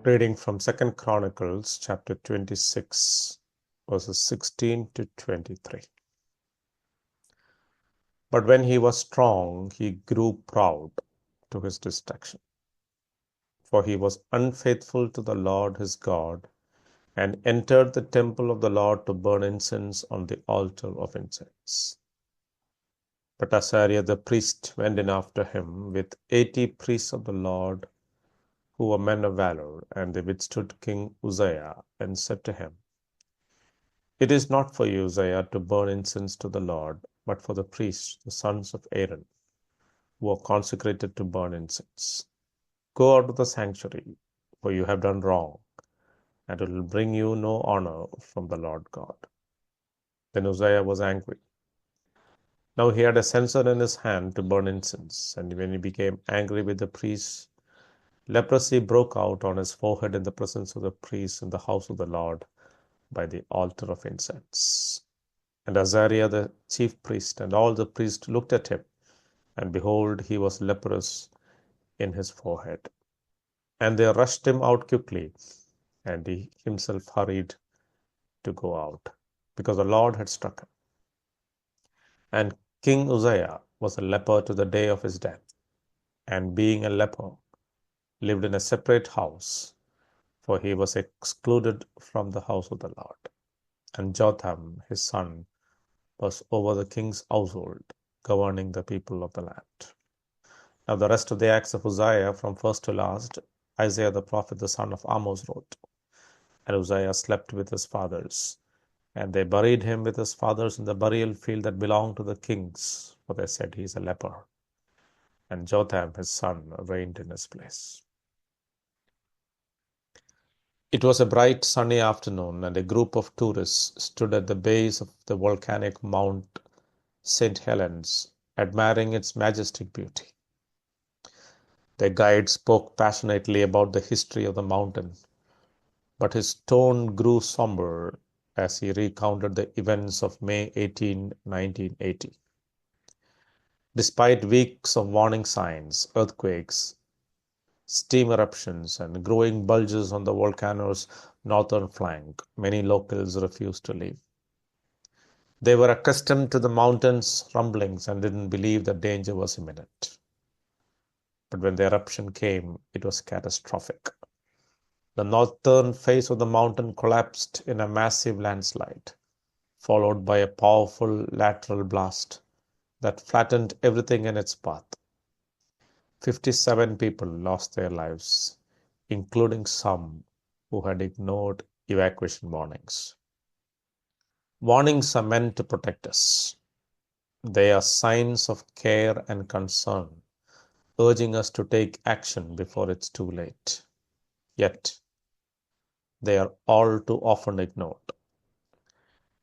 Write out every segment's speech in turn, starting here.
Reading from 2 Chronicles chapter 26, verses 16 to 23. But when he was strong, he grew proud to his destruction. For he was unfaithful to the Lord his God, and entered the temple of the Lord to burn incense on the altar of incense. But Azariah the priest went in after him with 80 priests of the Lord, who were men of valor, and they withstood King Uzziah, and said to him, It is not for you, Uzziah, to burn incense to the Lord, but for the priests, the sons of Aaron, who are consecrated to burn incense. Go out of the sanctuary, for you have done wrong, and it will bring you no honor from the Lord God. Then Uzziah was angry. Now he had a censer in his hand to burn incense, and when he became angry with the priests, leprosy broke out on his forehead in the presence of the priests in the house of the Lord by the altar of incense. And Azariah the chief priest and all the priests looked at him, and behold, he was leprous in his forehead. And they rushed him out quickly, and he himself hurried to go out, because the Lord had struck him. And King Uzziah was a leper to the day of his death, and being a leper, lived in a separate house, for he was excluded from the house of the Lord. And Jotham, his son, was over the king's household, governing the people of the land. Now the rest of the acts of Uzziah, from first to last, Isaiah the prophet, the son of Amos, wrote. And Uzziah slept with his fathers, and they buried him with his fathers in the burial field that belonged to the kings, for they said, He is a leper. And Jotham, his son, reigned in his place. It was a bright sunny afternoon, and a group of tourists stood at the base of the volcanic Mount St. Helens, admiring its majestic beauty. Their guide spoke passionately about the history of the mountain, but his tone grew somber as he recounted the events of May 18, 1980. Despite weeks of warning signs, earthquakes, steam eruptions, and growing bulges on the volcano's northern flank, many locals refused to leave. They were accustomed to the mountain's rumblings and didn't believe that danger was imminent. But when the eruption came, it was catastrophic. The northern face of the mountain collapsed in a massive landslide, followed by a powerful lateral blast that flattened everything in its path. 57 people lost their lives, including some who had ignored evacuation warnings. Warnings are meant to protect us. They are signs of care and concern, urging us to take action before it's too late. Yet, they are all too often ignored.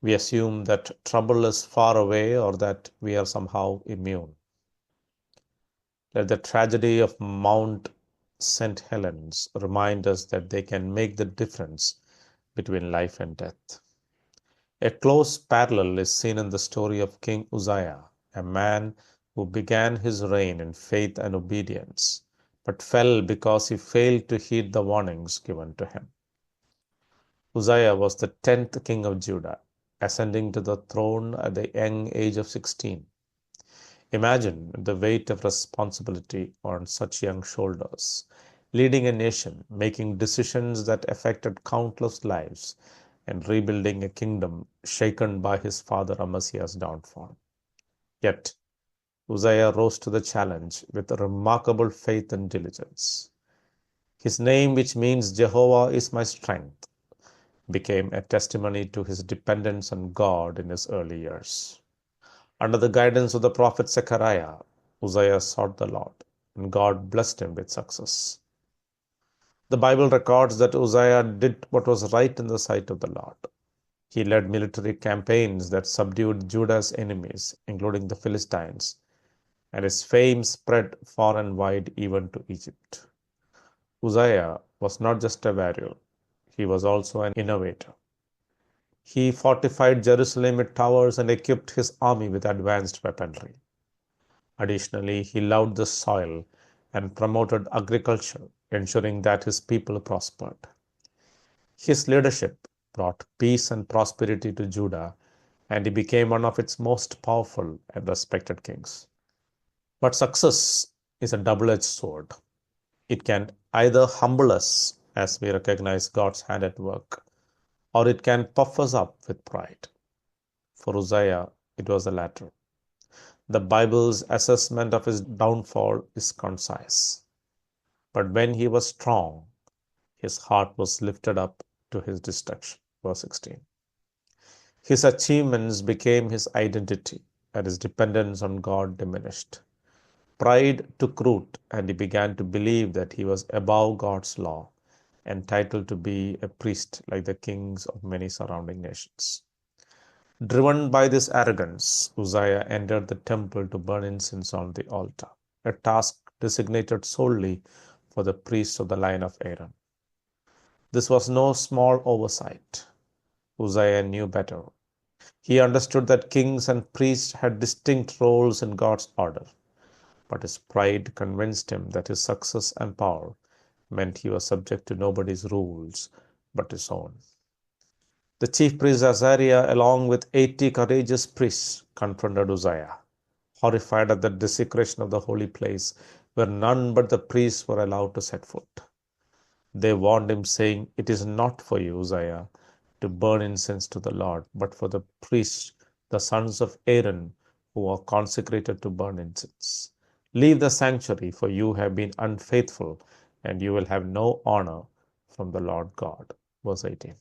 We assume that trouble is far away or that we are somehow immune. Let the tragedy of Mount St. Helens remind us that they can make the difference between life and death. A close parallel is seen in the story of King Uzziah, a man who began his reign in faith and obedience, but fell because he failed to heed the warnings given to him. Uzziah was the 10th king of Judah, ascending to the throne at the young age of 16. Imagine the weight of responsibility on such young shoulders, leading a nation, making decisions that affected countless lives, and rebuilding a kingdom shaken by his father Amaziah's downfall. Yet, Uzziah rose to the challenge with remarkable faith and diligence. His name, which means Jehovah is my strength, became a testimony to his dependence on God in his early years. Under the guidance of the prophet Zechariah, Uzziah sought the Lord, and God blessed him with success. The Bible records that Uzziah did what was right in the sight of the Lord. He led military campaigns that subdued Judah's enemies, including the Philistines, and his fame spread far and wide even to Egypt. Uzziah was not just a warrior, he was also an innovator. He fortified Jerusalem with towers and equipped his army with advanced weaponry. Additionally, he loved the soil and promoted agriculture, ensuring that his people prospered. His leadership brought peace and prosperity to Judah, and he became one of its most powerful and respected kings. But success is a double-edged sword. It can either humble us as we recognize God's hand at work, or it can puff us up with pride. For Uzziah, it was the latter. The Bible's assessment of his downfall is concise. But when he was strong, his heart was lifted up to his destruction. Verse 16. His achievements became his identity, and his dependence on God diminished. Pride took root, and he began to believe that he was above God's law, entitled to be a priest like the kings of many surrounding nations. Driven by this arrogance, Uzziah entered the temple to burn incense on the altar, a task designated solely for the priests of the line of Aaron. This was no small oversight. Uzziah knew better. He understood that kings and priests had distinct roles in God's order, but his pride convinced him that his success and power meant he was subject to nobody's rules but his own. The chief priest Azariah, along with 80 courageous priests, confronted Uzziah, horrified at the desecration of the holy place where none but the priests were allowed to set foot. They warned him, saying, "It is not for you, Uzziah, to burn incense to the Lord, but for the priests, the sons of Aaron, who are consecrated to burn incense. Leave the sanctuary, for you have been unfaithful, and you will have no honor from the Lord God." Verse 18.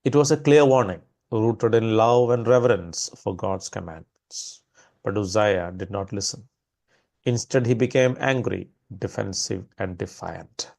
It was a clear warning, rooted in love and reverence for God's commandments. But Uzziah did not listen. Instead, he became angry, defensive, and defiant.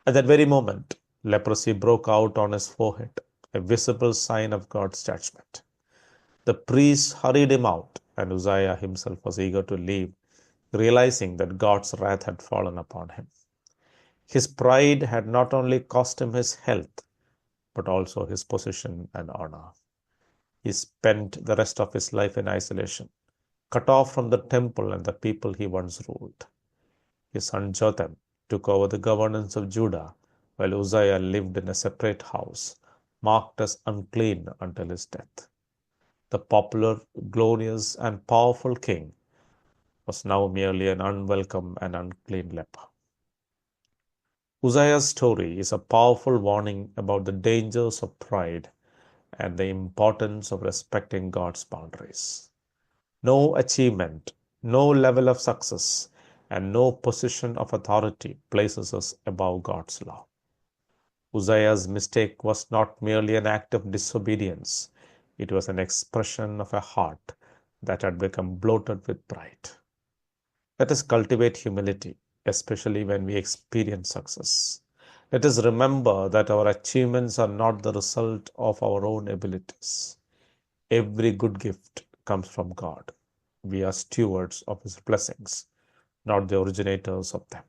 At that very moment, leprosy broke out on his forehead, a visible sign of God's judgment. The priests hurried him out, and Uzziah himself was eager to leave, realizing that God's wrath had fallen upon him. His pride had not only cost him his health, but also his position and honor. He spent the rest of his life in isolation, cut off from the temple and the people he once ruled. His son Jotham took over the governance of Judah, while Uzziah lived in a separate house, marked as unclean until his death. The popular, glorious, and powerful king was now merely an unwelcome and unclean leper. Uzziah's story is a powerful warning about the dangers of pride and the importance of respecting God's boundaries. No achievement, no level of success, and no position of authority places us above God's law. Uzziah's mistake was not merely an act of disobedience, it was an expression of a heart that had become bloated with pride. Let us cultivate humility, especially when we experience success. Let us remember that our achievements are not the result of our own abilities. Every good gift comes from God. We are stewards of His blessings, not the originators of them.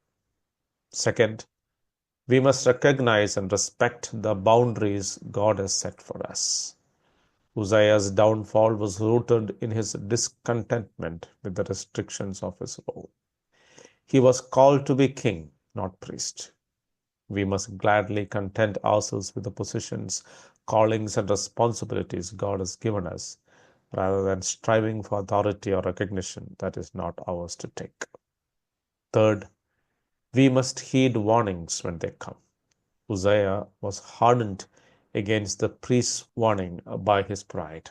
Second, we must recognize and respect the boundaries God has set for us. Uzziah's downfall was rooted in his discontentment with the restrictions of his role. He was called to be king, not priest. We must gladly content ourselves with the positions, callings, and responsibilities God has given us, rather than striving for authority or recognition that is not ours to take. Third, we must heed warnings when they come. Uzziah was hardened against the priest's warning by his pride.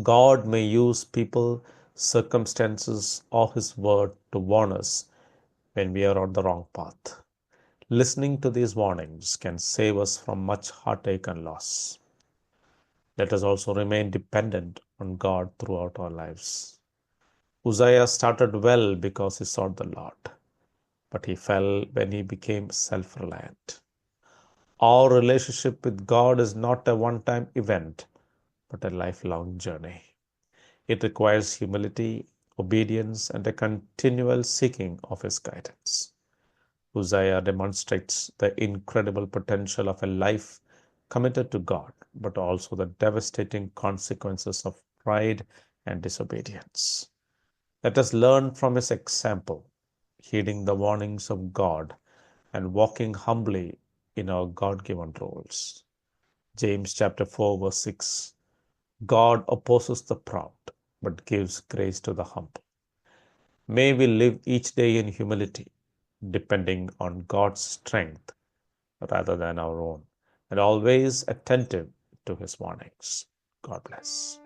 God may use people, circumstances, or His word to warn us when we are on the wrong path. Listening to these warnings can save us from much heartache and loss. Let us also remain dependent on God throughout our lives. Uzziah started well because he sought the Lord, but he fell when he became self-reliant. Our relationship with God is not a one-time event, but a lifelong journey. It requires humility, obedience, and a continual seeking of His guidance. Uzziah demonstrates the incredible potential of a life committed to God, but also the devastating consequences of pride and disobedience. Let us learn from his example. heeding the warnings of God and walking humbly in our God given roles. James chapter 4, verse 6. God opposes the proud, but gives grace to the humble. May we live each day in humility, depending on God's strength rather than our own, and always attentive to his warnings. God bless.